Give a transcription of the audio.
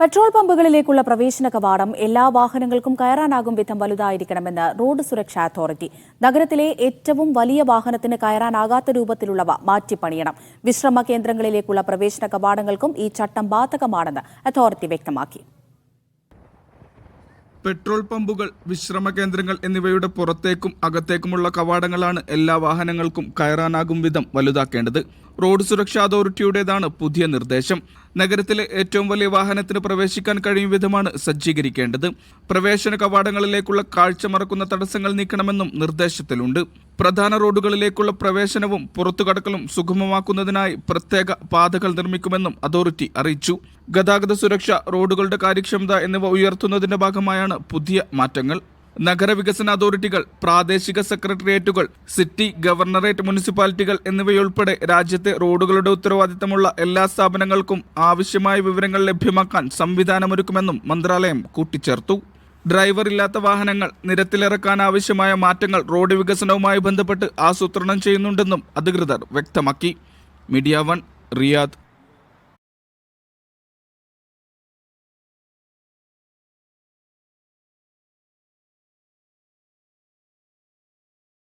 Petrol പമ്പുകളിലേക്കുള്ള പ്രവേശന കവാടം എല്ലാ വാഹനങ്ങൾക്കും കയറാനാകും വിധം വലുതായിരിക്കണമെന്ന് റോഡ് സുരക്ഷാ അതോറിറ്റി. നഗരത്തിലെ ഏറ്റവും വലിയ വാഹനത്തിന് കയറാനാകാത്ത രൂപത്തിലുള്ളവ മാറ്റിപ്പണിയണം. വിശ്രമ കേന്ദ്രങ്ങളിലേക്കുള്ള പ്രവേശന കവാടങ്ങൾക്കും ഈ ചട്ടം ബാധകമാണെന്ന് അതോറിറ്റി വ്യക്തമാക്കി. പെട്രോൾ പമ്പുകൾ, വിശ്രമ കേന്ദ്രങ്ങൾ എന്നിവയുടെ പുറത്തേക്കും അകത്തേക്കുമുള്ള കവാടങ്ങളാണ് എല്ലാ വാഹനങ്ങൾക്കും കയറാനാകും വിധം വലുതാക്കേണ്ടത്. റോഡ് സുരക്ഷാ അതോറിറ്റിയുടേതാണ് പുതിയ നിർദ്ദേശം. നഗരത്തിലെ ഏറ്റവും വലിയ വാഹനത്തിന് പ്രവേശിക്കാൻ കഴിയും വിധമാണ് സജ്ജീകരിക്കേണ്ടത്. പ്രവേശന കവാടങ്ങളിലേക്കുള്ള കാഴ്ച മറക്കുന്ന തടസ്സങ്ങൾ നീക്കണമെന്നും നിർദ്ദേശത്തിലുണ്ട്. പ്രധാന റോഡുകളിലേക്കുള്ള പ്രവേശനവും പുറത്തുകടക്കലും സുഗമമാക്കുന്നതിനായി പ്രത്യേക പാതകൾ നിർമ്മിക്കുമെന്നും അതോറിറ്റി അറിയിച്ചു. ഗതാഗത സുരക്ഷ, റോഡുകളുടെ കാര്യക്ഷമത എന്നിവ ഉയർത്തുന്നതിന്റെ ഭാഗമായാണ് പുതിയ മാറ്റങ്ങൾ. നഗരവികസന അതോറിറ്റികൾ, പ്രാദേശിക സെക്രട്ടേറിയറ്റുകൾ, സിറ്റി, ഗവർണറേറ്റ്, മുനിസിപ്പാലിറ്റികൾ എന്നിവയുൾപ്പെടെ രാജ്യത്തെ റോഡുകളുടെ ഉത്തരവാദിത്തമുള്ള എല്ലാ സ്ഥാപനങ്ങൾക്കും ആവശ്യമായ വിവരങ്ങൾ ലഭ്യമാക്കാൻ സംവിധാനമൊരുക്കുമെന്നും മന്ത്രാലയം കൂട്ടിച്ചേർത്തു. ഡ്രൈവർ ഇല്ലാത്ത വാഹനങ്ങൾ നിരത്തിലിറക്കാൻ ആവശ്യമായ മാറ്റങ്ങൾ റോഡ് വികസനവുമായി ബന്ധപ്പെട്ട് ആസൂത്രണം ചെയ്യുന്നുണ്ടെന്നും അധികൃതർ വ്യക്തമാക്കി. Media 1, Riyadh.